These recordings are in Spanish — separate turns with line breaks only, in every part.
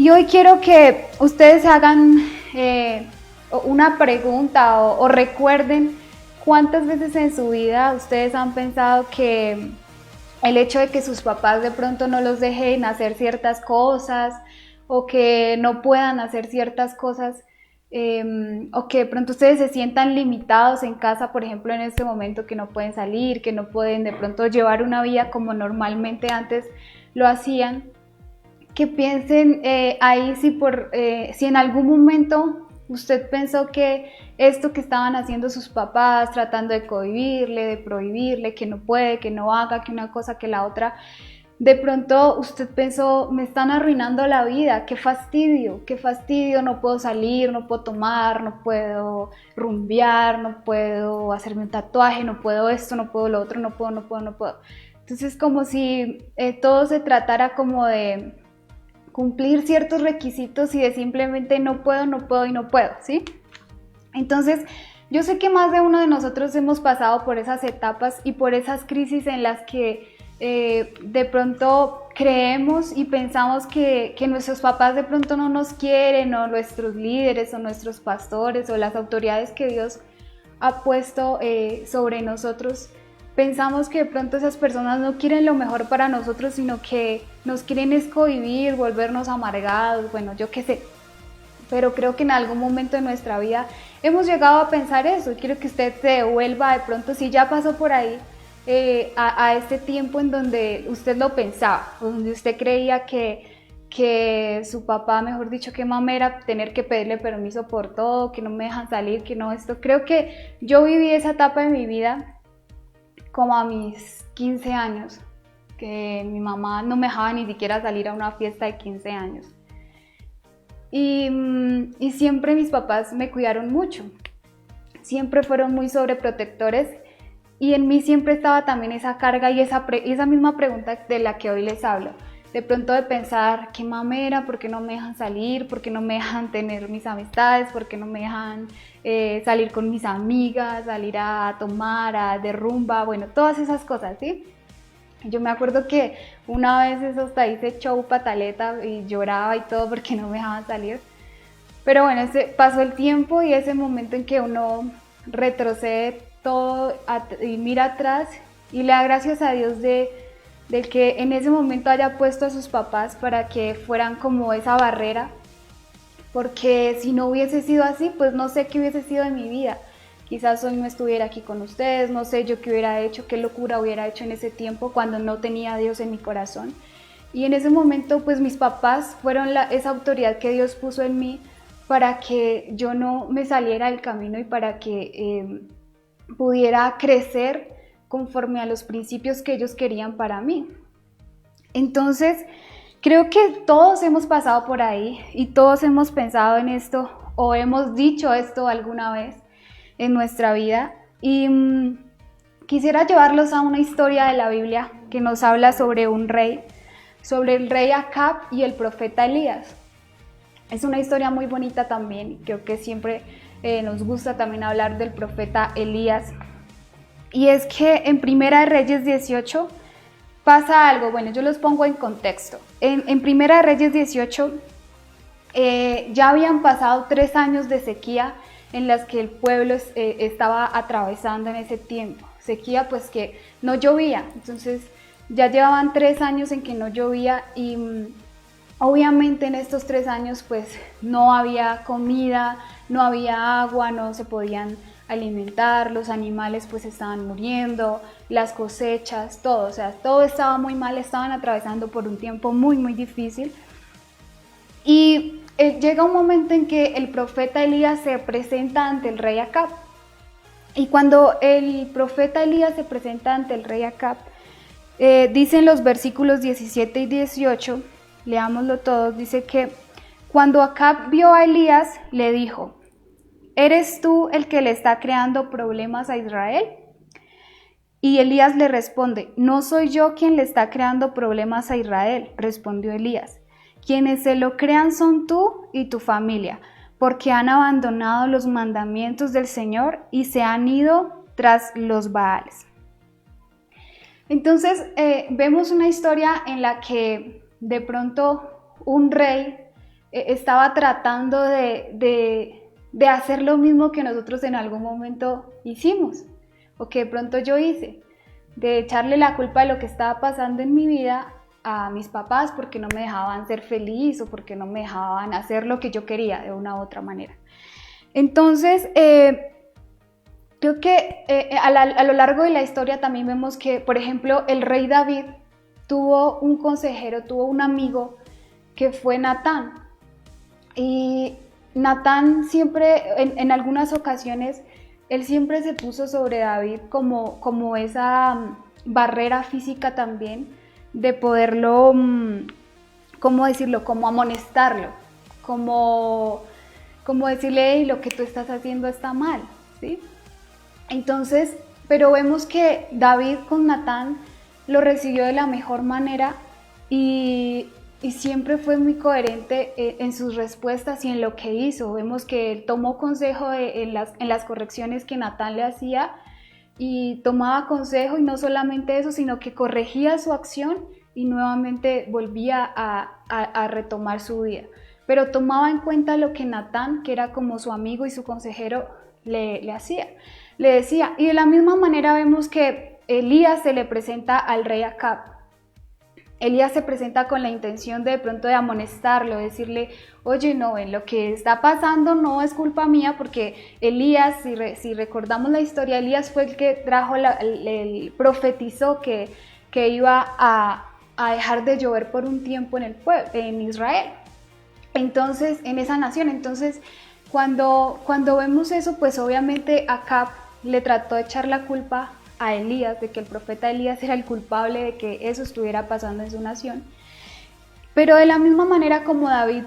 Y hoy quiero que ustedes hagan una pregunta o recuerden cuántas veces en su vida ustedes han pensado que el hecho de que sus papás de pronto no los dejen hacer ciertas cosas o que no puedan hacer ciertas cosas, o que de pronto ustedes se sientan limitados en casa, por ejemplo, en este momento, que no pueden salir, que no pueden de pronto llevar una vida como normalmente antes lo hacían, que piensen ahí si en algún momento usted pensó que esto que estaban haciendo sus papás, tratando de cohibirle, de prohibirle, que no puede, que no haga, que una cosa, que la otra, de pronto usted pensó, me están arruinando la vida, qué fastidio, no puedo salir, no puedo tomar, no puedo rumbear, no puedo hacerme un tatuaje, no puedo esto, no puedo lo otro, no puedo. Entonces como si todo se tratara como de cumplir ciertos requisitos y de simplemente no puedo, ¿sí? Entonces, yo sé que más de uno de nosotros hemos pasado por esas etapas y por esas crisis en las que de pronto creemos y pensamos que nuestros papás de pronto no nos quieren, o nuestros líderes, o nuestros pastores, o las autoridades que Dios ha puesto sobre nosotros. Pensamos que de pronto esas personas no quieren lo mejor para nosotros, sino que nos quieren cohibir, volvernos amargados, bueno, yo qué sé. Pero creo que en algún momento de nuestra vida hemos llegado a pensar eso. Quiero que usted se devuelva de pronto, si ya pasó por ahí, a este tiempo en donde usted lo pensaba, donde usted creía que su papá, mejor dicho, que mamera, tener que pedirle permiso por todo, que no me dejan salir, que no esto. Creo que yo viví esa etapa de mi vida como a mis 15 años, que mi mamá no me dejaba ni siquiera salir a una fiesta de 15 años. Y siempre mis papás me cuidaron mucho, siempre fueron muy sobreprotectores, y en mí siempre estaba también esa carga y esa misma pregunta de la que hoy les hablo. De pronto de pensar, qué mamera, ¿por qué no me dejan salir? ¿Por qué no me dejan tener mis amistades? ¿Por qué no me dejan salir con mis amigas, salir a tomar, de rumba? Bueno, todas esas cosas, ¿sí? Yo me acuerdo que una vez eso hasta hice show pataleta y lloraba y todo porque no me dejaban salir. Pero bueno, pasó el tiempo y ese momento en que uno retrocede todo y mira atrás y le da gracias a Dios de que en ese momento haya puesto a sus papás para que fueran como esa barrera, porque si no hubiese sido así, pues no sé qué hubiese sido de mi vida. Quizás hoy no estuviera aquí con ustedes, no sé yo qué hubiera hecho, qué locura hubiera hecho en ese tiempo cuando no tenía a Dios en mi corazón. Y en ese momento pues mis papás fueron esa autoridad que Dios puso en mí para que yo no me saliera del camino y para que pudiera crecer conforme a los principios que ellos querían para mí. Entonces, creo que todos hemos pasado por ahí y todos hemos pensado en esto o hemos dicho esto alguna vez en nuestra vida, y quisiera llevarlos a una historia de la Biblia que nos habla sobre un rey, sobre el rey Acab y el profeta Elías. Es una historia muy bonita también, creo que siempre nos gusta también hablar del profeta Elías. Y es que en Primera de Reyes 18 pasa algo, bueno, yo los pongo en contexto. En Primera de Reyes 18 ya habían pasado 3 años de sequía en las que el pueblo estaba atravesando en ese tiempo. Sequía pues que no llovía, entonces ya llevaban 3 años en que no llovía y obviamente en estos 3 años pues no había comida, no había agua, no se podían alimentar, los animales pues estaban muriendo, las cosechas, todo, o sea, todo estaba muy mal, estaban atravesando por un tiempo muy muy difícil. Y llega un momento en que el profeta Elías se presenta ante el rey Acab. Y cuando el profeta Elías se presenta ante el rey Acab, dicen los versículos 17 y 18, leámoslo todos, dice que cuando Acab vio a Elías, le dijo, ¿eres tú el que le está creando problemas a Israel? Y Elías le responde, no soy yo quien le está creando problemas a Israel, respondió Elías. Quienes se lo crean son tú y tu familia, porque han abandonado los mandamientos del Señor y se han ido tras los Baales. Entonces vemos una historia en la que de pronto un rey estaba tratando de hacer lo mismo que nosotros en algún momento hicimos, o que de pronto yo hice, de echarle la culpa de lo que estaba pasando en mi vida a mis papás porque no me dejaban ser feliz o porque no me dejaban hacer lo que yo quería de una u otra manera. Entonces, creo que a lo largo de la historia también vemos que, por ejemplo, el rey David tuvo un consejero, tuvo un amigo que fue Natán. Y Natán siempre, en algunas ocasiones, él siempre se puso sobre David como esa barrera física también de poderlo, ¿cómo decirlo? Como amonestarlo, como decirle, hey, lo que tú estás haciendo está mal, ¿sí? Entonces, pero vemos que David con Natán lo recibió de la mejor manera y siempre fue muy coherente en sus respuestas y en lo que hizo. Vemos que él tomó consejo en las correcciones que Natán le hacía y tomaba consejo, y no solamente eso, sino que corregía su acción y nuevamente volvía a retomar su vida. Pero tomaba en cuenta lo que Natán, que era como su amigo y su consejero, le hacía, le decía. Y de la misma manera vemos que Elías se le presenta al rey Acab. Elías se presenta con la intención de pronto de amonestarlo, decirle, oye, no, en lo que está pasando no es culpa mía, porque Elías, si recordamos la historia, Elías fue el que trajo, profetizó que iba a dejar de llover por un tiempo en el pueblo, en Israel, entonces, en esa nación. Entonces, cuando vemos eso, pues obviamente Acab le trató de echar la culpa a Elías, de que el profeta Elías era el culpable de que eso estuviera pasando en su nación. Pero de la misma manera como David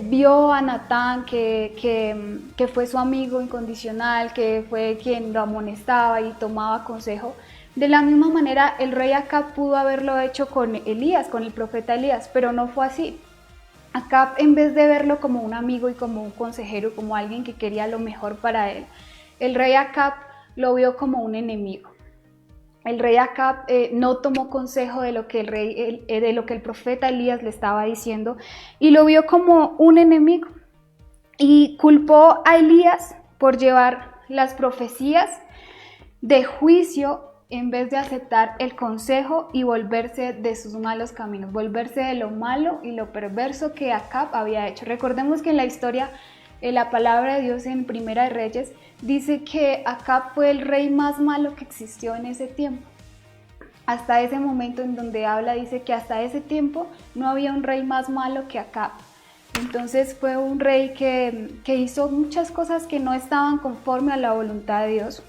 vio a Natán, que fue su amigo incondicional, que fue quien lo amonestaba y tomaba consejo, de la misma manera el rey Acab pudo haberlo hecho con Elías, con el profeta Elías, pero no fue así. Acab, en vez de verlo como un amigo y como un consejero, como alguien que quería lo mejor para él, el rey Acab lo vio como un enemigo. El rey Acab no tomó consejo de lo que el profeta Elías le estaba diciendo y lo vio como un enemigo, y culpó a Elías por llevar las profecías de juicio en vez de aceptar el consejo y volverse de sus malos caminos, volverse de lo malo y lo perverso que Acab había hecho. Recordemos que en la historia, la palabra de Dios en Primera de Reyes dice que Acab fue el rey más malo que existió en ese tiempo. Hasta ese momento en donde habla, dice que hasta ese tiempo no había un rey más malo que Acab. Entonces fue un rey que hizo muchas cosas que no estaban conforme a la voluntad de Dios.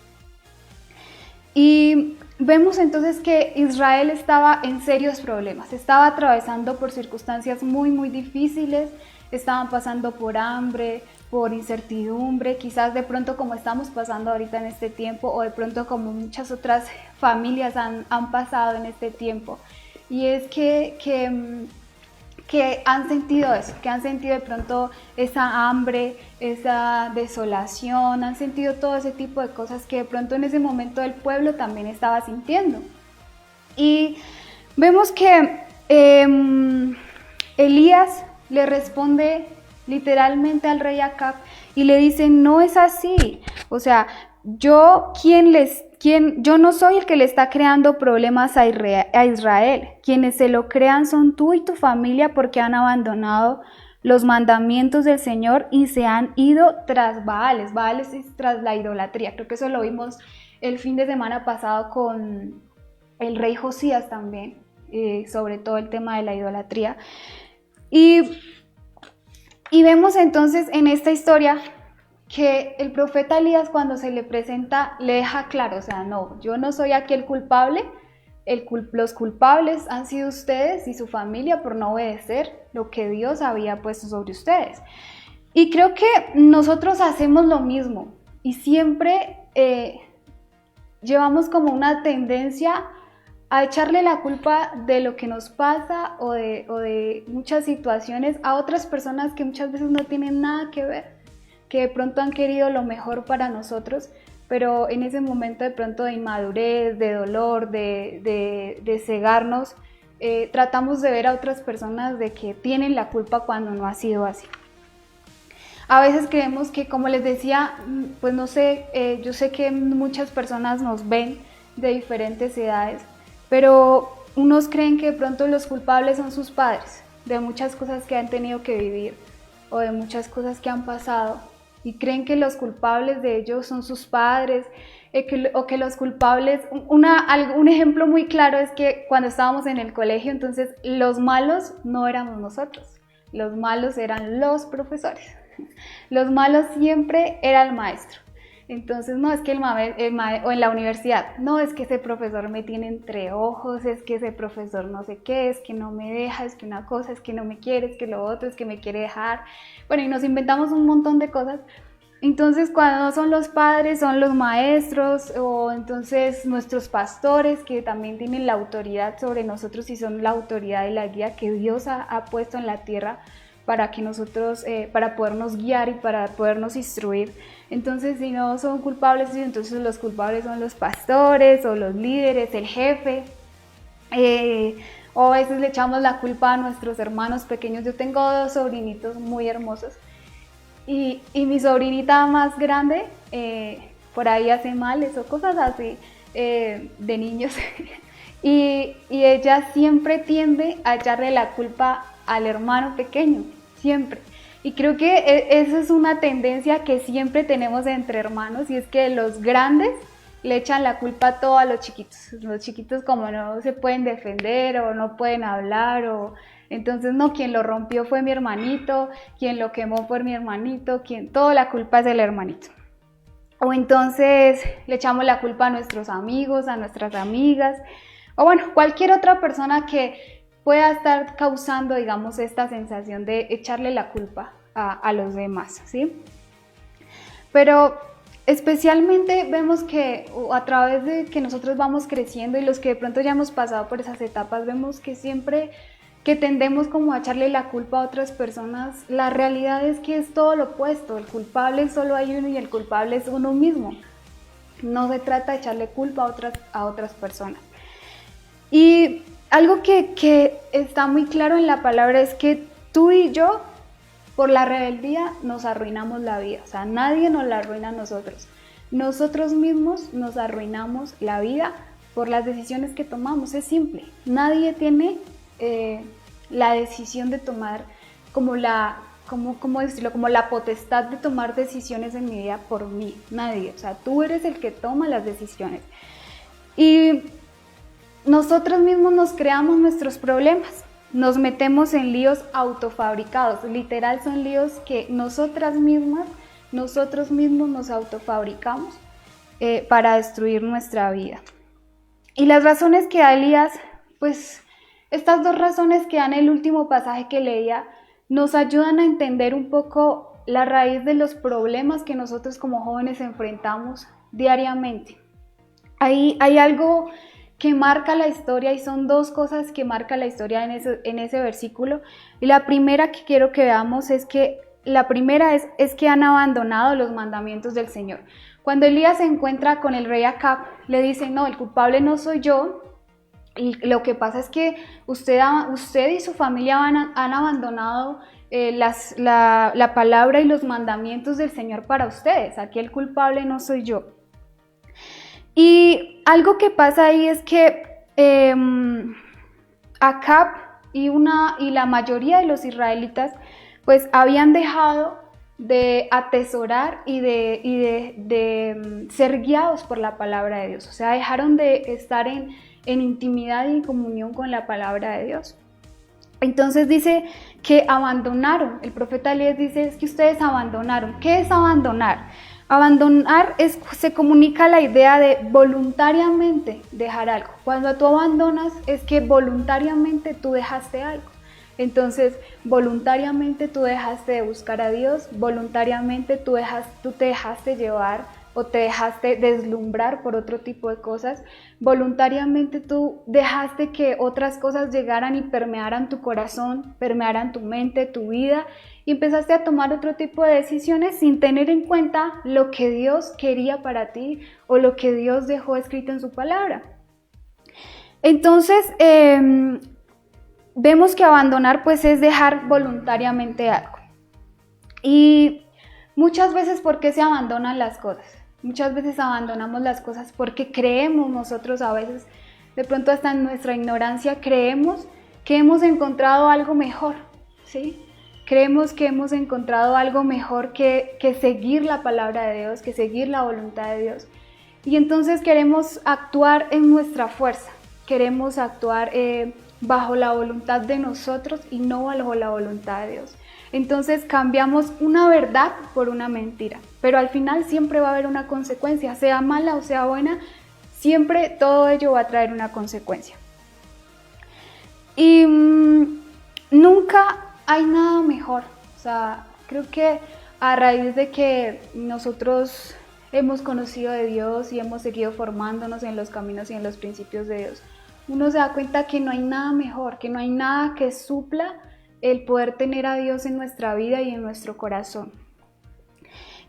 Y vemos entonces que Israel estaba en serios problemas, estaba atravesando por circunstancias muy, muy difíciles, estaban pasando por hambre, por incertidumbre, quizás de pronto como estamos pasando ahorita en este tiempo, o de pronto como muchas otras familias han pasado en este tiempo. Y es que han sentido eso, que han sentido de pronto esa hambre, esa desolación, han sentido todo ese tipo de cosas que de pronto en ese momento el pueblo también estaba sintiendo. Y vemos que Elías le responde literalmente al rey Acab y le dice, no es así, o sea, yo no soy el que le está creando problemas a Israel, quienes se lo crean son tú y tu familia porque han abandonado los mandamientos del Señor y se han ido tras Baales es tras la idolatría. Creo que eso lo vimos el fin de semana pasado con el rey Josías también, sobre todo el tema de la idolatría. Y vemos entonces en esta historia que el profeta Elías, cuando se le presenta, le deja claro, o sea, no, yo no soy aquí el culpable, los culpables han sido ustedes y su familia por no obedecer lo que Dios había puesto sobre ustedes. Y creo que nosotros hacemos lo mismo y siempre llevamos como una tendencia a echarle la culpa de lo que nos pasa o de muchas situaciones a otras personas que muchas veces no tienen nada que ver, que de pronto han querido lo mejor para nosotros, pero en ese momento de pronto de inmadurez, de dolor, de cegarnos, tratamos de ver a otras personas de que tienen la culpa cuando no ha sido así. A veces creemos que, como les decía, pues no sé, yo sé que muchas personas nos ven de diferentes edades, pero unos creen que de pronto los culpables son sus padres, de muchas cosas que han tenido que vivir o de muchas cosas que han pasado, y creen que los culpables de ellos son sus padres, o que los culpables, un ejemplo muy claro es que cuando estábamos en el colegio, entonces los malos no éramos nosotros, los malos eran los profesores, los malos siempre era el maestro. Entonces, no es que o en la universidad, no es que ese profesor me tiene entre ojos, es que ese profesor no sé qué, es que no me deja, es que una cosa, es que no me quiere, es que lo otro, es que me quiere dejar. Bueno, y nos inventamos un montón de cosas. Entonces, cuando no son los padres, son los maestros, o entonces nuestros pastores, que también tienen la autoridad sobre nosotros y son la autoridad y la guía que Dios ha puesto en la tierra para que nosotros, para podernos guiar y para podernos instruir. Entonces, si no son culpables, entonces los culpables son los pastores o los líderes, el jefe, o a veces le echamos la culpa a nuestros hermanos pequeños. Yo tengo 2 sobrinitos muy hermosos y mi sobrinita más grande por ahí hace males o cosas así de niños y ella siempre tiende a echarle la culpa al hermano pequeño, siempre. Y creo que esa es una tendencia que siempre tenemos entre hermanos, y es que los grandes le echan la culpa a todo a los chiquitos. Los chiquitos como no se pueden defender o no pueden hablar, o entonces no, quien lo rompió fue mi hermanito, quien lo quemó fue mi hermanito, toda la culpa es del hermanito. O entonces le echamos la culpa a nuestros amigos, a nuestras amigas, o bueno, cualquier otra persona que pueda estar causando, digamos, esta sensación de echarle la culpa a los demás, ¿sí? Pero especialmente vemos que a través de que nosotros vamos creciendo y los que de pronto ya hemos pasado por esas etapas, vemos que siempre que tendemos como a echarle la culpa a otras personas, la realidad es que es todo lo opuesto. El culpable solo hay uno y el culpable es uno mismo. No se trata de echarle culpa a otras personas. Y algo que está muy claro en la palabra es que tú y yo, por la rebeldía, nos arruinamos la vida. O sea, nadie nos la arruina a nosotros. Nosotros mismos nos arruinamos la vida por las decisiones que tomamos. Es simple. Nadie tiene la decisión de tomar como la potestad de tomar decisiones en mi vida por mí. Nadie. O sea, tú eres el que toma las decisiones. Y nosotros mismos nos creamos nuestros problemas, nos metemos en líos autofabricados, literal son líos que nosotros mismos nos autofabricamos para destruir nuestra vida. Y las razones que da Elías, pues estas 2 razones que dan el último pasaje que leía, nos ayudan a entender un poco la raíz de los problemas que nosotros como jóvenes enfrentamos diariamente. Hay algo que marca la historia, y son 2 cosas que marca la historia en ese versículo. Y la primera que quiero que veamos es que han abandonado los mandamientos del Señor. Cuando Elías se encuentra con el rey Acab, le dice: no, el culpable no soy yo, y lo que pasa es que usted y su familia han abandonado la palabra y los mandamientos del Señor para ustedes. Aquí el culpable no soy yo. Y algo que pasa ahí es que Acab y la mayoría de los israelitas pues habían dejado de atesorar y de ser guiados por la palabra de Dios. O sea, dejaron de estar en intimidad y en comunión con la palabra de Dios. Entonces dice que abandonaron. El profeta Elías dice: es que ustedes abandonaron. ¿Qué es abandonar? Abandonar se comunica la idea de voluntariamente dejar algo. Cuando tú abandonas es que voluntariamente tú dejaste algo. Entonces, voluntariamente tú dejaste de buscar a Dios, voluntariamente tú te dejaste llevar o te dejaste deslumbrar por otro tipo de cosas, voluntariamente tú dejaste que otras cosas llegaran y permearan tu corazón, permearan tu mente, tu vida, y empezaste a tomar otro tipo de decisiones sin tener en cuenta lo que Dios quería para ti o lo que Dios dejó escrito en su palabra. Entonces, vemos que abandonar pues es dejar voluntariamente algo. Y muchas veces, ¿por qué se abandonan las cosas? Muchas veces abandonamos las cosas porque creemos nosotros a veces, de pronto hasta en nuestra ignorancia, creemos que hemos encontrado algo mejor, ¿sí? Creemos que hemos encontrado algo mejor que seguir la palabra de Dios, que seguir la voluntad de Dios. Y entonces queremos actuar en nuestra fuerza, queremos actuar bajo la voluntad de nosotros y no bajo la voluntad de Dios. Entonces cambiamos una verdad por una mentira, pero al final siempre va a haber una consecuencia, sea mala o sea buena, siempre todo ello va a traer una consecuencia. Y nunca hay nada mejor, o sea, creo que a raíz de que nosotros hemos conocido de Dios y hemos seguido formándonos en los caminos y en los principios de Dios, uno se da cuenta que no hay nada mejor, que no hay nada que supla el poder tener a Dios en nuestra vida y en nuestro corazón.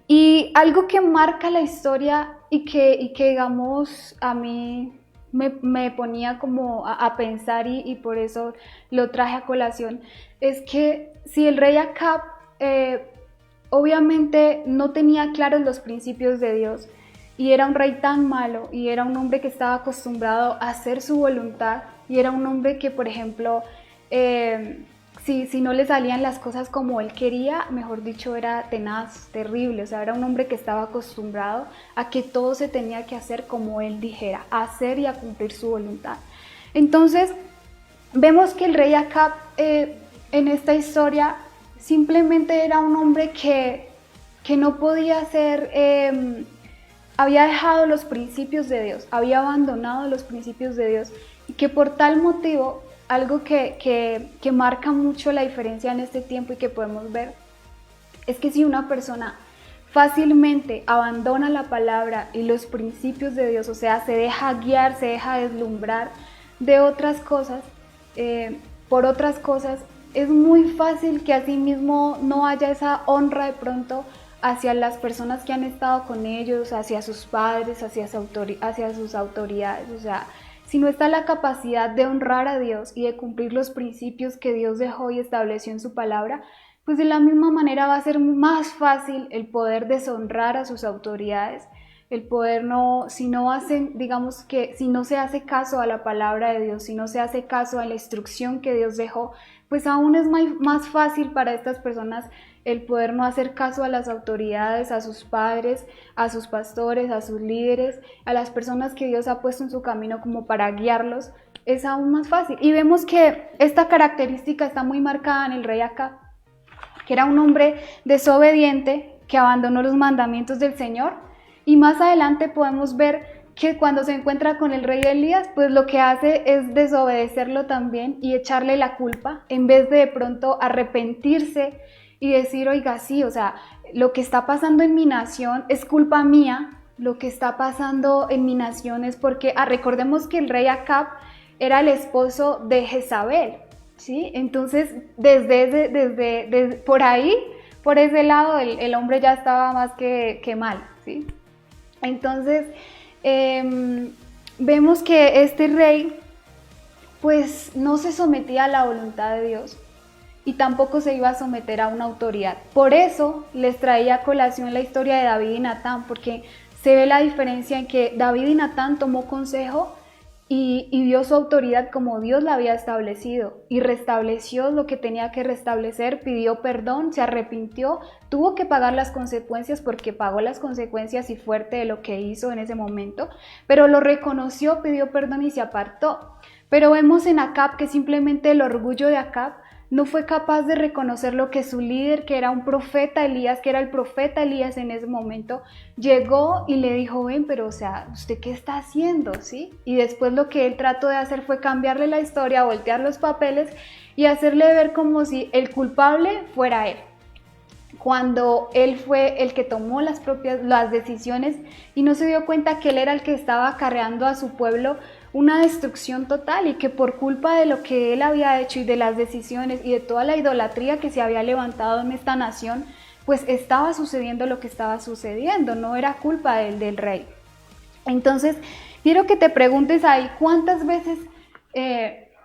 Y algo que marca la historia y que digamos, a mí me ponía como a pensar y por eso lo traje a colación, es que si el rey Acab obviamente no tenía claros los principios de Dios y era un rey tan malo y era un hombre que estaba acostumbrado a hacer su voluntad y era un hombre que, por ejemplo, si no le salían las cosas como él quería, mejor dicho, era tenaz, terrible, o sea, era un hombre que estaba acostumbrado a que todo se tenía que hacer como él dijera, a hacer y a cumplir su voluntad. Entonces, vemos que el rey Acab en esta historia simplemente era un hombre que no podía ser, había dejado los principios de Dios, había abandonado los principios de Dios y que por tal motivo, algo que marca mucho la diferencia en este tiempo y que podemos ver, es que si una persona fácilmente abandona la palabra y los principios de Dios, o sea, se deja guiar, se deja deslumbrar de otras cosas, por otras cosas, es muy fácil que asimismo no haya esa honra de pronto hacia las personas que han estado con ellos, hacia sus padres, hacia sus autoridades, o sea, si no está la capacidad de honrar a Dios y de cumplir los principios que Dios dejó y estableció en su palabra, pues de la misma manera va a ser más fácil el poder deshonrar a sus autoridades, el poder si no se hace caso a la palabra de Dios, si no se hace caso a la instrucción que Dios dejó, pues aún es más fácil para estas personas el poder no hacer caso a las autoridades, a sus padres, a sus pastores, a sus líderes, a las personas que Dios ha puesto en su camino como para guiarlos, es aún más fácil. Y vemos que esta característica está muy marcada en el rey Acab, que era un hombre desobediente que abandonó los mandamientos del Señor, y más adelante podemos ver que cuando se encuentra con el rey Elías, pues lo que hace es desobedecerlo también y echarle la culpa, en vez de pronto arrepentirse y decir, oiga, sí, o sea, lo que está pasando en mi nación es culpa mía, lo que está pasando en mi nación es porque, recordemos que el rey Acab era el esposo de Jezabel, ¿sí? Entonces, desde por ahí, por ese lado, el hombre ya estaba más que mal, ¿sí? Entonces, vemos que este rey, pues, no se sometía a la voluntad de Dios, y tampoco se iba a someter a una autoridad. Por eso les traía a colación la historia de David y Natán, porque se ve la diferencia en que David y Natán tomó consejo y dio su autoridad como Dios la había establecido y restableció lo que tenía que restablecer, pidió perdón, se arrepintió, tuvo que pagar las consecuencias porque pagó las consecuencias y fuerte de lo que hizo en ese momento, pero lo reconoció, pidió perdón y se apartó. Pero vemos en Acab que simplemente el orgullo de Acab no fue capaz de reconocer lo que su líder, que era un profeta Elías, que era el profeta Elías en ese momento, llegó y le dijo, ven, pero o sea, ¿usted qué está haciendo? ¿Sí? Y después lo que él trató de hacer fue cambiarle la historia, voltear los papeles y hacerle ver como si el culpable fuera él, cuando él fue el que tomó las decisiones y no se dio cuenta que él era el que estaba acarreando a su pueblo una destrucción total y que por culpa de lo que él había hecho y de las decisiones y de toda la idolatría que se había levantado en esta nación, pues estaba sucediendo lo que estaba sucediendo, no era culpa del rey. Entonces, quiero que te preguntes ahí, ¿cuántas veces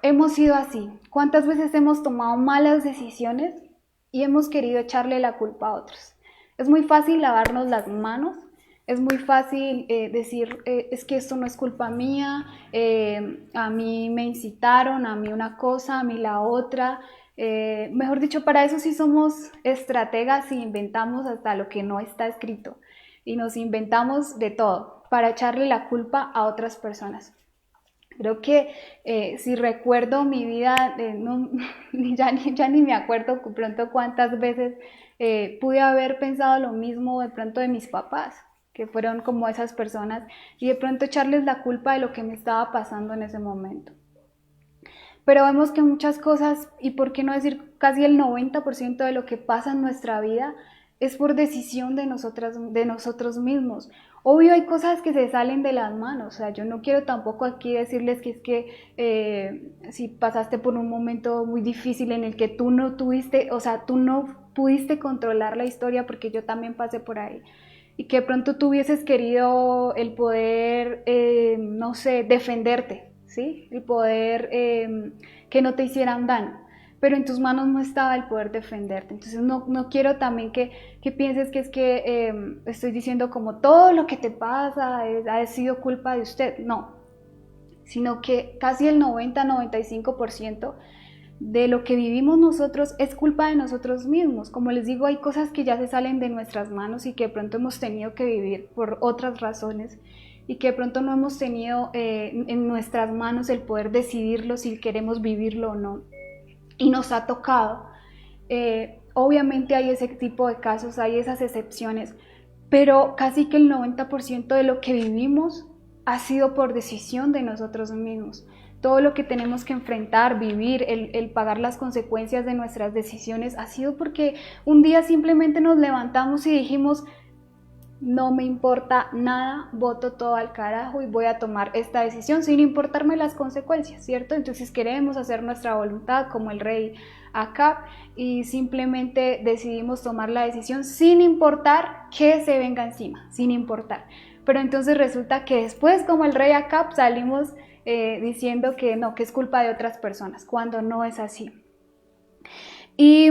hemos sido así. ¿Cuántas veces hemos tomado malas decisiones y hemos querido echarle la culpa a otros? Es muy fácil lavarnos las manos, es muy fácil decir, es que esto no es culpa mía, a mí me incitaron, a mí una cosa, a mí la otra. Mejor dicho, para eso sí somos estrategas y inventamos hasta lo que no está escrito. Y nos inventamos de todo para echarle la culpa a otras personas. Creo que si recuerdo mi vida, ya ni me acuerdo pronto cuántas veces pude haber pensado lo mismo de pronto de mis papás, que fueron como esas personas, y de pronto echarles la culpa de lo que me estaba pasando en ese momento. Pero vemos que muchas cosas, y por qué no decir casi el 90% de lo que pasa en nuestra vida, es por decisión de nosotros mismos. Obvio hay cosas que se salen de las manos, o sea, yo no quiero tampoco aquí decirles que es que si pasaste por un momento muy difícil en el que tú no tuviste, o sea, tú no pudiste controlar la historia, porque yo también pasé por ahí, y que de pronto tú hubieses querido el poder, no sé, defenderte, ¿sí? El poder que no te hicieran daño, pero en tus manos no estaba el poder defenderte. Entonces no quiero también que pienses que es que estoy diciendo como todo lo que te pasa ha sido culpa de usted, no, sino que casi el 90-95% de lo que vivimos nosotros es culpa de nosotros mismos. Como les digo, hay cosas que ya se salen de nuestras manos y que de pronto hemos tenido que vivir por otras razones, y que de pronto no hemos tenido en nuestras manos el poder decidirlo si queremos vivirlo o no. Y nos ha tocado. Obviamente hay ese tipo de casos, hay esas excepciones, pero casi que el 90% de lo que vivimos ha sido por decisión de nosotros mismos. Todo lo que tenemos que enfrentar, vivir, el pagar las consecuencias de nuestras decisiones ha sido porque un día simplemente nos levantamos y dijimos, no me importa nada, boto todo al carajo y voy a tomar esta decisión sin importarme las consecuencias, ¿cierto? Entonces queremos hacer nuestra voluntad como el rey Acab y simplemente decidimos tomar la decisión sin importar que se venga encima, sin importar. Pero entonces resulta que después, como el rey Acab, salimos diciendo que no, que es culpa de otras personas, cuando no es así. Y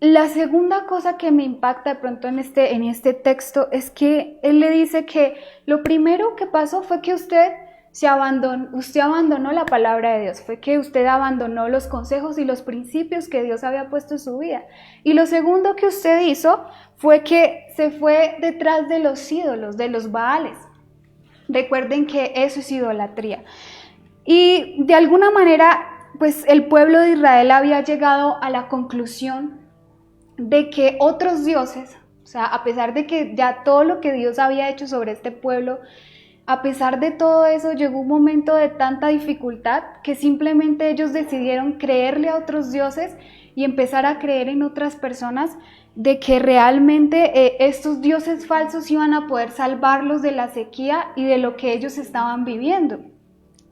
la segunda cosa que me impacta de pronto en este texto es que él le dice que lo primero que pasó fue que usted abandonó la palabra de Dios, fue que usted abandonó los consejos y los principios que Dios había puesto en su vida. Y lo segundo que usted hizo fue que se fue detrás de los ídolos, de los Baales. Recuerden que eso es idolatría. Y de alguna manera, pues el pueblo de Israel había llegado a la conclusión de que otros dioses, o sea, a pesar de que ya todo lo que Dios había hecho sobre este pueblo, a pesar de todo eso, llegó un momento de tanta dificultad que simplemente ellos decidieron creerle a otros dioses y empezar a creer en otras personas, de que realmente estos dioses falsos iban a poder salvarlos de la sequía y de lo que ellos estaban viviendo.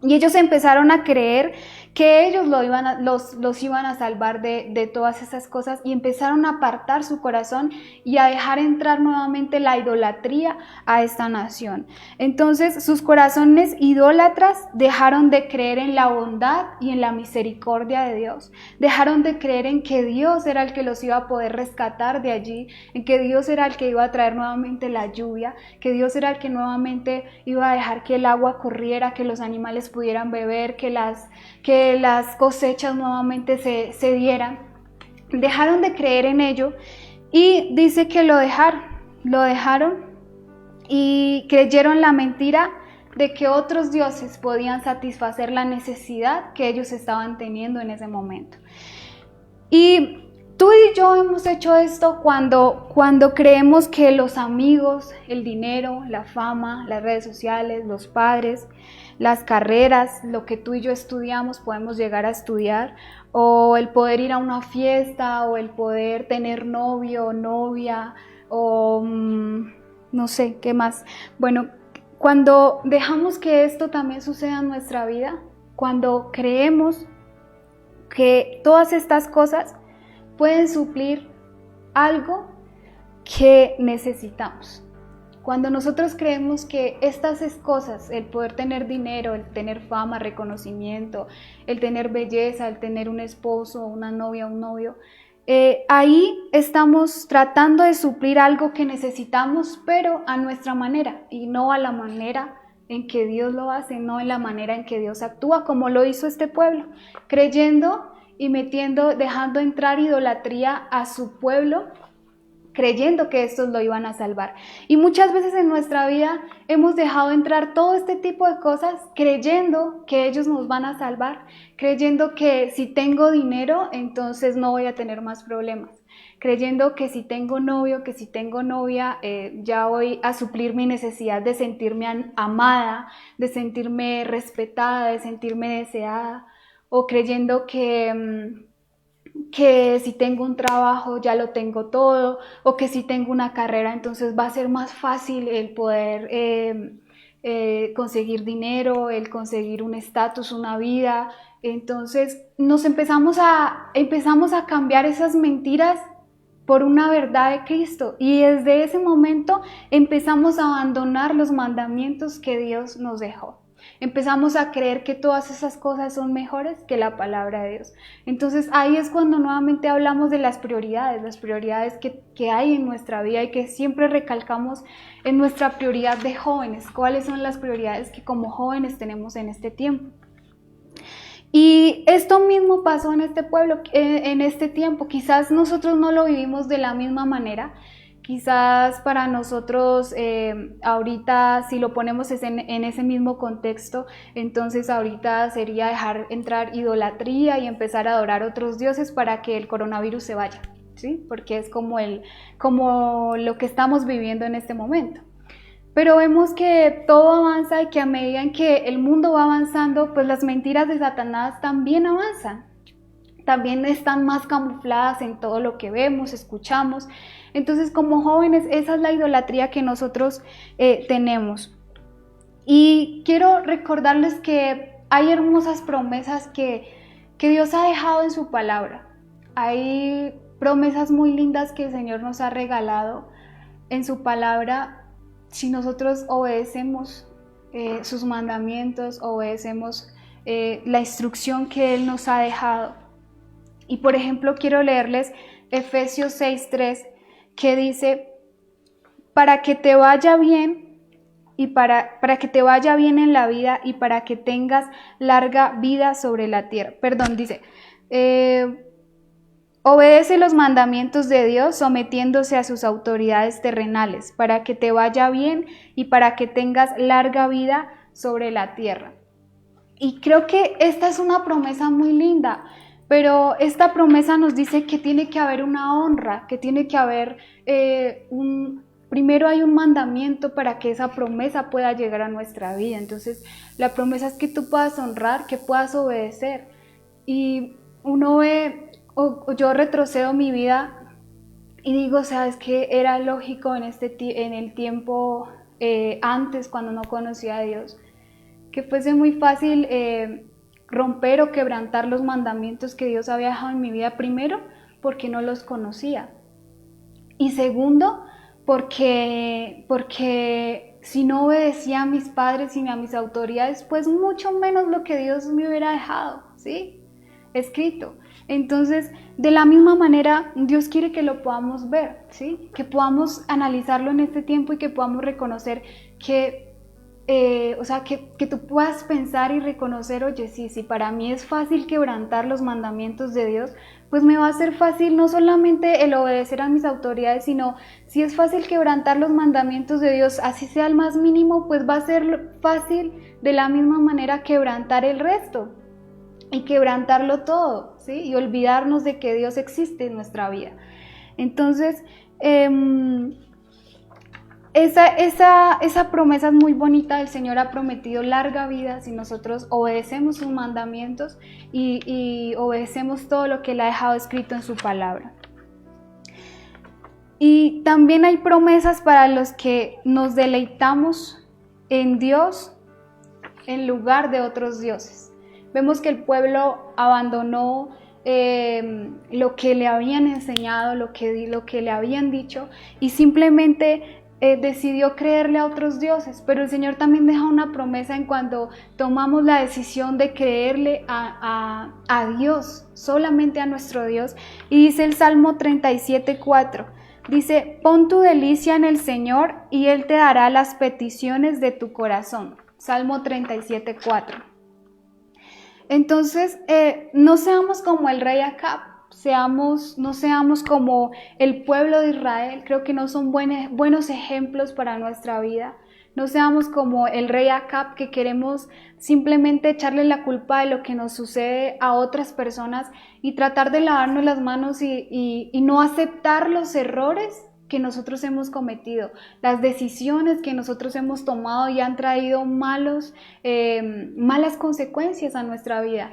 Y ellos empezaron a creer que ellos los iban a salvar de todas esas cosas, y empezaron a apartar su corazón y a dejar entrar nuevamente la idolatría a esta nación. Entonces sus corazones idólatras dejaron de creer en la bondad y en la misericordia de Dios. Dejaron de creer en que Dios era el que los iba a poder rescatar de allí, en que Dios era el que iba a traer nuevamente la lluvia, que Dios era el que nuevamente iba a dejar que el agua corriera, que los animales pudieran beber, que las cosechas nuevamente se dieran. Dejaron de creer en ello, y dice que lo dejaron y creyeron la mentira de que otros dioses podían satisfacer la necesidad que ellos estaban teniendo en ese momento. Y tú y yo hemos hecho esto cuando creemos que los amigos, el dinero, la fama, las redes sociales, los padres, las carreras, lo que tú y yo estudiamos, podemos llegar a estudiar, o el poder ir a una fiesta, o el poder tener novio o novia, o no sé, ¿qué más? Bueno, cuando dejamos que esto también suceda en nuestra vida, cuando creemos que todas estas cosas pueden suplir algo que necesitamos. Cuando nosotros creemos que estas cosas, el poder tener dinero, el tener fama, reconocimiento, el tener belleza, el tener un esposo, una novia, un novio, ahí estamos tratando de suplir algo que necesitamos, pero a nuestra manera y no a la manera en que Dios lo hace, no en la manera en que Dios actúa, como lo hizo este pueblo, creyendo y dejando entrar idolatría a su pueblo, creyendo que estos lo iban a salvar. Y muchas veces en nuestra vida hemos dejado entrar todo este tipo de cosas creyendo que ellos nos van a salvar, creyendo que si tengo dinero, entonces no voy a tener más problemas, creyendo que si tengo novio, que si tengo novia, ya voy a suplir mi necesidad de sentirme amada, de sentirme respetada, de sentirme deseada, o creyendo que si tengo un trabajo ya lo tengo todo, o que si tengo una carrera entonces va a ser más fácil el poder conseguir dinero, el conseguir un estatus, una vida. Entonces empezamos a cambiar esas mentiras por una verdad de Cristo, y desde ese momento empezamos a abandonar los mandamientos que Dios nos dejó. Empezamos a creer que todas esas cosas son mejores que la palabra de Dios. Entonces ahí es cuando nuevamente hablamos de las prioridades que hay en nuestra vida y que siempre recalcamos en nuestra prioridad de jóvenes. ¿Cuáles son las prioridades que como jóvenes tenemos en este tiempo? Y esto mismo pasó en este pueblo, en este tiempo. Quizás nosotros no lo vivimos de la misma manera. Quizás para nosotros ahorita, si lo ponemos en ese mismo contexto, entonces ahorita sería dejar entrar idolatría y empezar a adorar otros dioses para que el coronavirus se vaya, ¿sí? Porque es como lo que estamos viviendo en este momento. Pero vemos que todo avanza y que a medida en que el mundo va avanzando, pues las mentiras de Satanás también avanzan. También están más camufladas en todo lo que vemos, escuchamos. Entonces, como jóvenes, esa es la idolatría que nosotros tenemos. Y quiero recordarles que hay hermosas promesas que Dios ha dejado en su palabra. Hay promesas muy lindas que el Señor nos ha regalado en su palabra si nosotros obedecemos sus mandamientos, obedecemos la instrucción que Él nos ha dejado. Y por ejemplo, quiero leerles Efesios 6:3, que dice: para que te vaya bien y para que te vaya bien en la vida y para que tengas larga vida sobre la tierra. Dice, obedece los mandamientos de Dios sometiéndose a sus autoridades terrenales, para que te vaya bien y para que tengas larga vida sobre la tierra. Y creo que esta es una promesa muy linda, pero esta promesa nos dice que tiene que haber una honra, que tiene que haber primero hay un mandamiento para que esa promesa pueda llegar a nuestra vida. Entonces la promesa es que tú puedas honrar, que puedas obedecer. Y uno ve, yo retrocedo mi vida y digo, o sea, es que era lógico en el tiempo antes, cuando no conocía a Dios, que fuese muy fácil romper o quebrantar los mandamientos que Dios había dejado en mi vida, primero porque no los conocía, y segundo porque si no obedecía a mis padres y a mis autoridades, pues mucho menos lo que Dios me hubiera dejado, ¿sí? Escrito. Entonces, de la misma manera, Dios quiere que lo podamos ver, ¿sí? Que podamos analizarlo en este tiempo y que podamos reconocer que que tú puedas pensar y reconocer, oye, sí, para mí es fácil quebrantar los mandamientos de Dios, pues me va a ser fácil no solamente el obedecer a mis autoridades, sino si es fácil quebrantar los mandamientos de Dios, así sea el más mínimo, pues va a ser fácil de la misma manera quebrantar el resto y quebrantarlo todo, ¿sí? Y olvidarnos de que Dios existe en nuestra vida. Entonces, esa promesa es muy bonita. El Señor ha prometido larga vida si nosotros obedecemos sus mandamientos y obedecemos todo lo que Él ha dejado escrito en su palabra. Y también hay promesas para los que nos deleitamos en Dios en lugar de otros dioses. Vemos que el pueblo abandonó lo que le habían enseñado, lo que le habían dicho, y simplemente decidió creerle a otros dioses, pero el Señor también deja una promesa en cuando tomamos la decisión de creerle a Dios, solamente a nuestro Dios. Y dice el Salmo 37:4, dice: pon tu delicia en el Señor y Él te dará las peticiones de tu corazón. Salmo 37:4. Entonces, no seamos como el rey Acab, no seamos como el pueblo de Israel. Creo que no son buenos ejemplos para nuestra vida. No seamos como el rey Acab, que queremos simplemente echarle la culpa de lo que nos sucede a otras personas y tratar de lavarnos las manos y no aceptar los errores que nosotros hemos cometido, las decisiones que nosotros hemos tomado y han traído malas consecuencias a nuestra vida.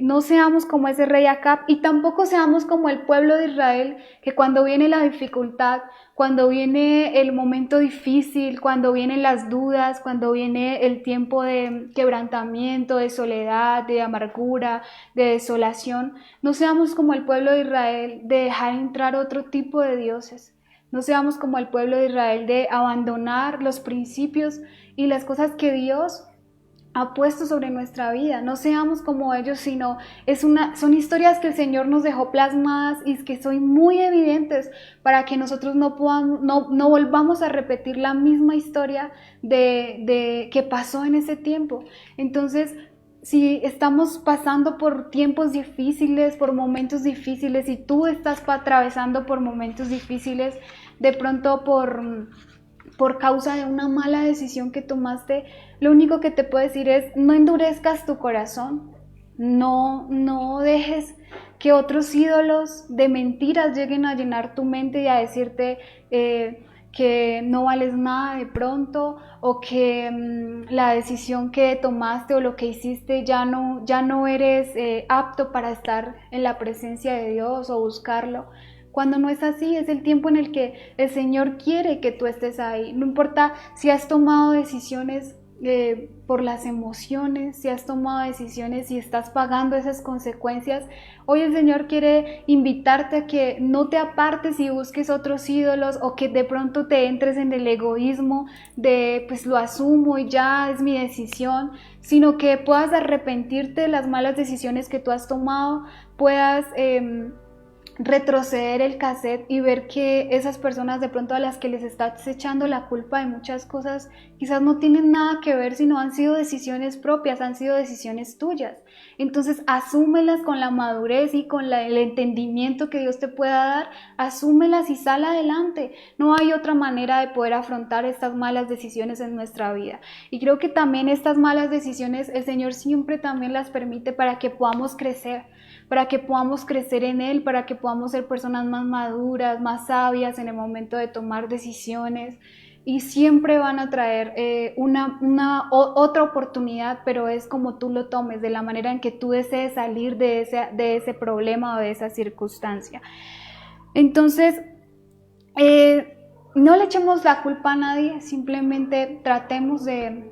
No seamos como ese rey Acab, y tampoco seamos como el pueblo de Israel, que cuando viene la dificultad, cuando viene el momento difícil, cuando vienen las dudas, cuando viene el tiempo de quebrantamiento, de soledad, de amargura, de desolación, no seamos como el pueblo de Israel de dejar entrar otro tipo de dioses. No seamos como el pueblo de Israel de abandonar los principios y las cosas que Dios ha puesto sobre nuestra vida. No seamos como ellos, sino son historias que el Señor nos dejó plasmadas y que son muy evidentes para que nosotros no volvamos a repetir la misma historia que pasó en ese tiempo. Entonces, si estamos pasando por tiempos difíciles, por momentos difíciles, y tú estás atravesando por momentos difíciles, de pronto por causa de una mala decisión que tomaste, lo único que te puedo decir es: no endurezcas tu corazón, no dejes que otros ídolos de mentiras lleguen a llenar tu mente y a decirte que no vales nada de pronto, o que la decisión que tomaste o lo que hiciste ya no eres apto para estar en la presencia de Dios o buscarlo. Cuando no es así, es el tiempo en el que el Señor quiere que tú estés ahí. No importa si has tomado decisiones por las emociones, si has tomado decisiones y estás pagando esas consecuencias. Hoy el Señor quiere invitarte a que no te apartes y busques otros ídolos, o que de pronto te entres en el egoísmo de pues lo asumo y ya es mi decisión, sino que puedas arrepentirte de las malas decisiones que tú has tomado, puedas retroceder el cassette y ver que esas personas de pronto a las que les estás echando la culpa de muchas cosas quizás no tienen nada que ver, sino han sido decisiones propias, han sido decisiones tuyas. Entonces asúmelas con la madurez y con el entendimiento que Dios te pueda dar, asúmelas y sal adelante. No hay otra manera de poder afrontar estas malas decisiones en nuestra vida. Y creo que también estas malas decisiones el Señor siempre también las permite para que podamos crecer en Él, para que podamos ser personas más maduras, más sabias en el momento de tomar decisiones. Y siempre van a traer otra oportunidad, pero es como tú lo tomes, de la manera en que tú desees salir de ese problema o de esa circunstancia. Entonces, no le echemos la culpa a nadie, simplemente tratemos de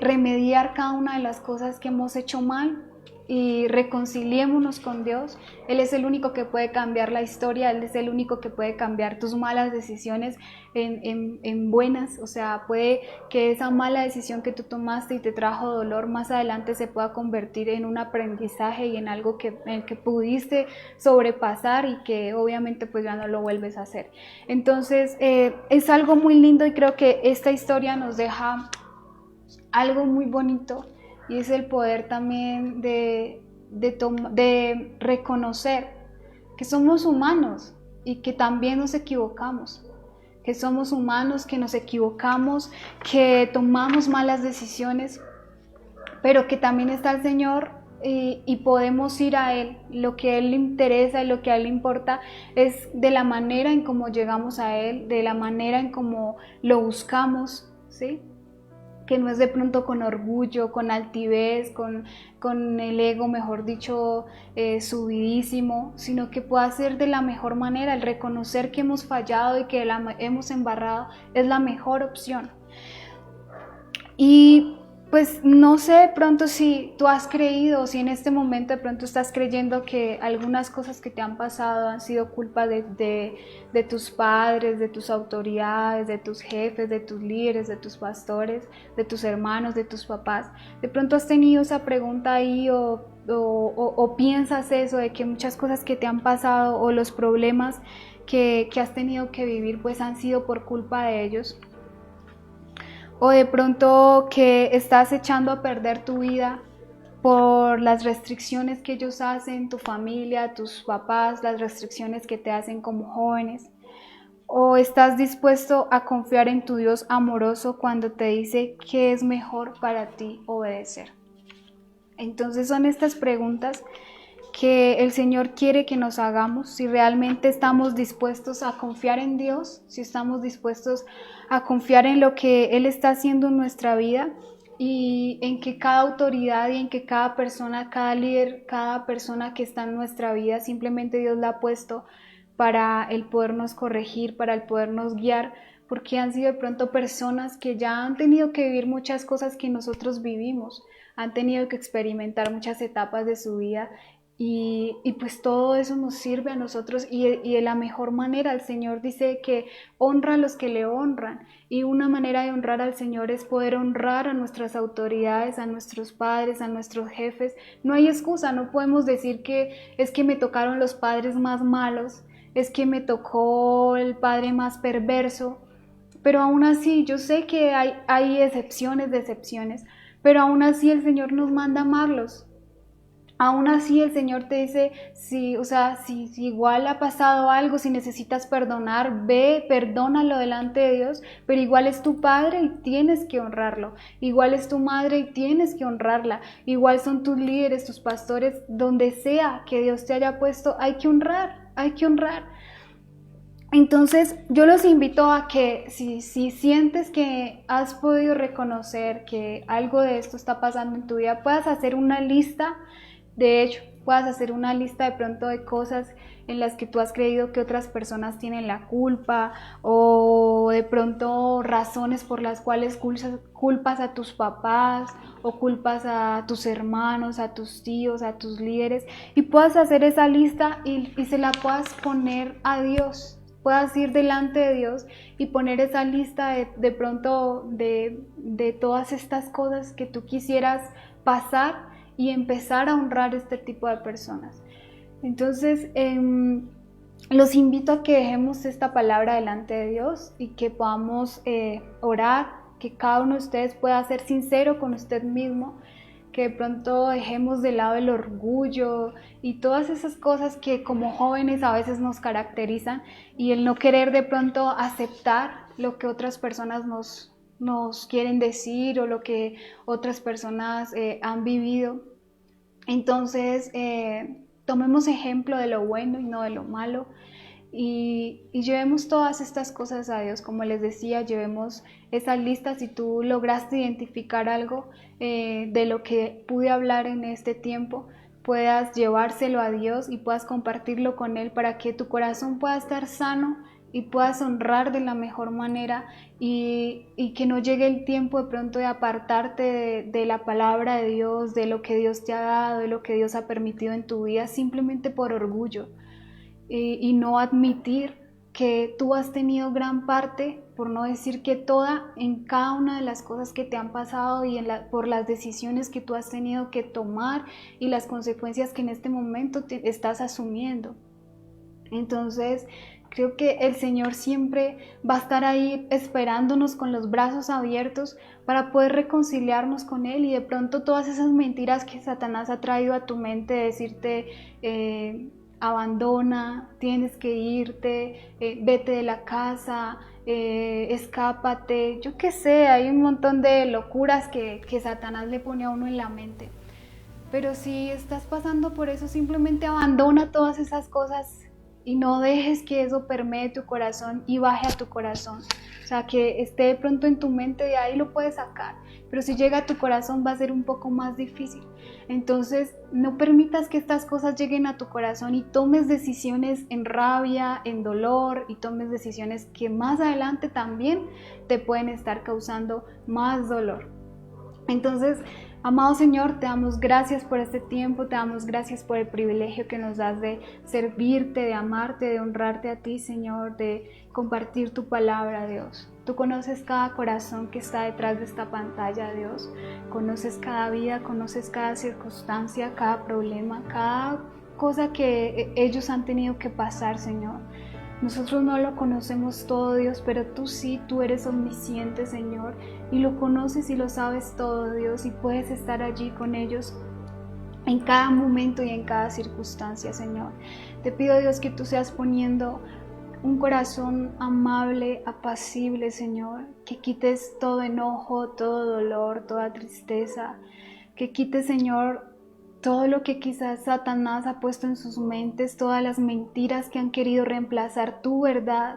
remediar cada una de las cosas que hemos hecho mal y reconciliémonos con Dios. Él es el único que puede cambiar la historia, Él es el único que puede cambiar tus malas decisiones en buenas. O sea, puede que esa mala decisión que tú tomaste y te trajo dolor, más adelante se pueda convertir en un aprendizaje y en algo en el que pudiste sobrepasar y que obviamente pues ya no lo vuelves a hacer. Entonces es algo muy lindo, y creo que esta historia nos deja algo muy bonito, y es el poder también de reconocer que somos humanos y que también nos equivocamos, que somos humanos, que nos equivocamos, que tomamos malas decisiones, pero que también está el Señor y podemos ir a Él. Lo que a Él le interesa y lo que a Él le importa es de la manera en cómo llegamos a Él, de la manera en cómo lo buscamos, ¿sí? Que no es de pronto con orgullo, con altivez, con el ego, mejor dicho, subidísimo, sino que pueda ser de la mejor manera. El reconocer que hemos fallado y que hemos embarrado es la mejor opción. Y Pues no sé de pronto si tú has creído o si en este momento de pronto estás creyendo que algunas cosas que te han pasado han sido culpa de tus padres, de tus autoridades, de tus jefes, de tus líderes, de tus pastores, de tus hermanos, de tus papás. De pronto has tenido esa pregunta ahí o piensas eso de que muchas cosas que te han pasado o los problemas que has tenido que vivir pues han sido por culpa de ellos. O de pronto que estás echando a perder tu vida por las restricciones que ellos hacen, tu familia, tus papás, las restricciones que te hacen como jóvenes. O estás dispuesto a confiar en tu Dios amoroso cuando te dice que es mejor para ti obedecer. Entonces son estas preguntas que el Señor quiere que nos hagamos, si realmente estamos dispuestos a confiar en Dios, si estamos dispuestos a confiar en lo que Él está haciendo en nuestra vida y en que cada autoridad y en que cada persona, cada líder, cada persona que está en nuestra vida, simplemente Dios la ha puesto para el podernos corregir, para el podernos guiar, porque han sido de pronto personas que ya han tenido que vivir muchas cosas que nosotros vivimos, han tenido que experimentar muchas etapas de su vida. Y pues todo eso nos sirve a nosotros y de la mejor manera. El Señor dice que honra a los que le honran, y una manera de honrar al Señor es poder honrar a nuestras autoridades, a nuestros padres, a nuestros jefes. No hay excusa, no podemos decir que es que me tocaron los padres más malos, es que me tocó el padre más perverso, pero aún así yo sé que hay excepciones de excepciones, pero aún así el Señor nos manda amarlos. Aún así el Señor te dice, si igual ha pasado algo, si necesitas perdonar, ve, perdónalo delante de Dios, pero igual es tu padre y tienes que honrarlo, igual es tu madre y tienes que honrarla, igual son tus líderes, tus pastores, donde sea que Dios te haya puesto, hay que honrar, hay que honrar. Entonces yo los invito a que si sientes que has podido reconocer que algo de esto está pasando en tu vida, puedas hacer una lista. De hecho, puedas hacer una lista de pronto de cosas en las que tú has creído que otras personas tienen la culpa, o de pronto razones por las cuales culpas a tus papás o culpas a tus hermanos, a tus tíos, a tus líderes, y puedas hacer esa lista y se la puedas poner a Dios. Puedas ir delante de Dios y poner esa lista de pronto de todas estas cosas que tú quisieras pasar y empezar a honrar este tipo de personas. Entonces, los invito a que dejemos esta palabra delante de Dios y que podamos orar, que cada uno de ustedes pueda ser sincero con usted mismo, que de pronto dejemos de lado el orgullo y todas esas cosas que como jóvenes a veces nos caracterizan, y el no querer de pronto aceptar lo que otras personas nos quieren decir o lo que otras personas han vivido. Entonces, tomemos ejemplo de lo bueno y no de lo malo, y llevemos todas estas cosas a Dios. Como les decía, llevemos esa lista. Si tú lograste identificar algo de lo que pude hablar en este tiempo, puedas llevárselo a Dios y puedas compartirlo con Él para que tu corazón pueda estar sano y puedas honrar de la mejor manera, y que no llegue el tiempo de pronto de apartarte de la palabra de Dios, de lo que Dios te ha dado, de lo que Dios ha permitido en tu vida, simplemente por orgullo, y no admitir que tú has tenido gran parte, por no decir que toda, en cada una de las cosas que te han pasado y por las decisiones que tú has tenido que tomar y las consecuencias que en este momento estás asumiendo. Entonces, creo que el Señor siempre va a estar ahí esperándonos con los brazos abiertos para poder reconciliarnos con Él, y de pronto todas esas mentiras que Satanás ha traído a tu mente, decirte abandona, tienes que irte, vete de la casa, escápate, yo qué sé, hay un montón de locuras que Satanás le pone a uno en la mente. Pero si estás pasando por eso, simplemente abandona todas esas cosas y no dejes que eso permee tu corazón y baje a tu corazón. O sea, que esté de pronto en tu mente, de ahí lo puedes sacar, pero si llega a tu corazón va a ser un poco más difícil. Entonces, no permitas que estas cosas lleguen a tu corazón y tomes decisiones en rabia, en dolor, y tomes decisiones que más adelante también te pueden estar causando más dolor. Entonces, amado Señor, te damos gracias por este tiempo, te damos gracias por el privilegio que nos das de servirte, de amarte, de honrarte a ti, Señor, de compartir tu palabra, Dios. Tú conoces cada corazón que está detrás de esta pantalla, Dios. Conoces cada vida, conoces cada circunstancia, cada problema, cada cosa que ellos han tenido que pasar, Señor. Nosotros no lo conocemos todo, Dios, pero tú sí, tú eres omnisciente, Señor, y lo conoces y lo sabes todo, Dios, y puedes estar allí con ellos en cada momento y en cada circunstancia, Señor. Te pido, Dios, que tú seas poniendo un corazón amable, apacible, Señor, que quites todo enojo, todo dolor, toda tristeza, que quites, Señor, todo lo que quizás Satanás ha puesto en sus mentes, todas las mentiras que han querido reemplazar tu verdad,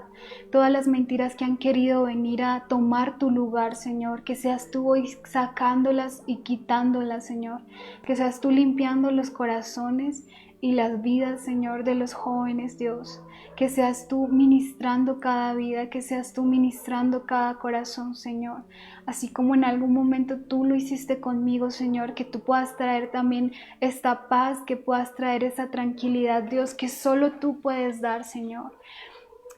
todas las mentiras que han querido venir a tomar tu lugar, Señor, que seas tú hoy sacándolas y quitándolas, Señor, que seas tú limpiando los corazones y las vidas, Señor, de los jóvenes, Dios, que seas tú ministrando cada vida, que seas tú ministrando cada corazón, Señor, así como en algún momento tú lo hiciste conmigo, Señor, que tú puedas traer también esta paz, que puedas traer esa tranquilidad, Dios, que solo tú puedes dar, Señor.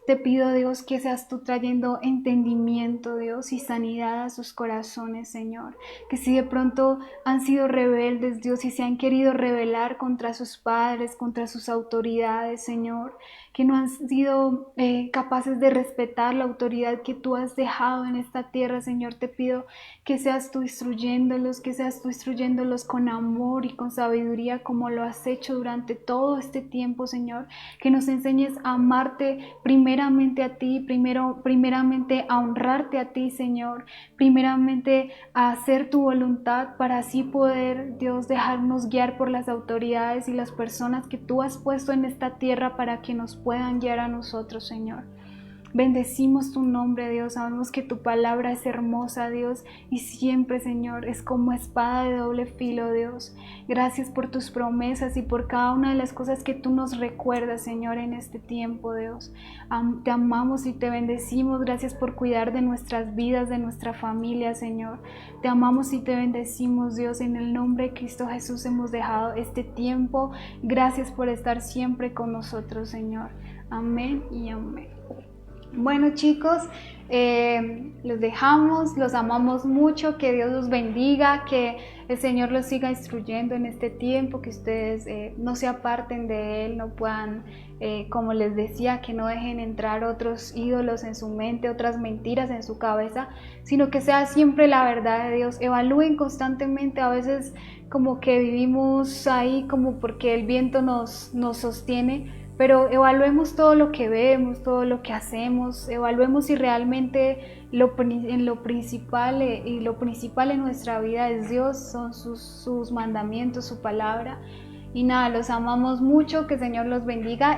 Te pido, Dios, que seas tú trayendo entendimiento, Dios, y sanidad a sus corazones, Señor. Que si de pronto han sido rebeldes, Dios, y se han querido rebelar contra sus padres, contra sus autoridades, Señor, que no han sido capaces de respetar la autoridad que tú has dejado en esta tierra, Señor, te pido que seas tú instruyéndolos, que seas tú instruyéndolos con amor y con sabiduría como lo has hecho durante todo este tiempo, Señor, que nos enseñes a amarte primeramente a ti, primeramente a honrarte a ti, Señor, primeramente a hacer tu voluntad para así poder, Dios, dejarnos guiar por las autoridades y las personas que tú has puesto en esta tierra para que nos puedan guiar a nosotros, Señor. Bendecimos tu nombre, Dios. Sabemos que tu palabra es hermosa, Dios, y siempre, Señor, es como espada de doble filo, Dios. Gracias por tus promesas y por cada una de las cosas que tú nos recuerdas, Señor, en este tiempo, Dios. Te amamos y te bendecimos. Gracias por cuidar de nuestras vidas, de nuestra familia, Señor. Te amamos y te bendecimos, Dios. En el nombre de Cristo Jesús hemos dejado este tiempo. Gracias por estar siempre con nosotros, Señor. Amén y amén. Bueno, chicos, los dejamos, los amamos mucho, que Dios los bendiga, que el Señor los siga instruyendo en este tiempo, que ustedes no se aparten de Él, no puedan, como les decía, que no dejen entrar otros ídolos en su mente, otras mentiras en su cabeza, sino que sea siempre la verdad de Dios. Evalúen constantemente, a veces como que vivimos ahí como porque el viento nos sostiene, pero evaluemos todo lo que vemos, todo lo que hacemos, evaluemos si realmente lo principal y lo principal en nuestra vida es Dios, son sus mandamientos, su palabra. Y nada, los amamos mucho, que el Señor los bendiga.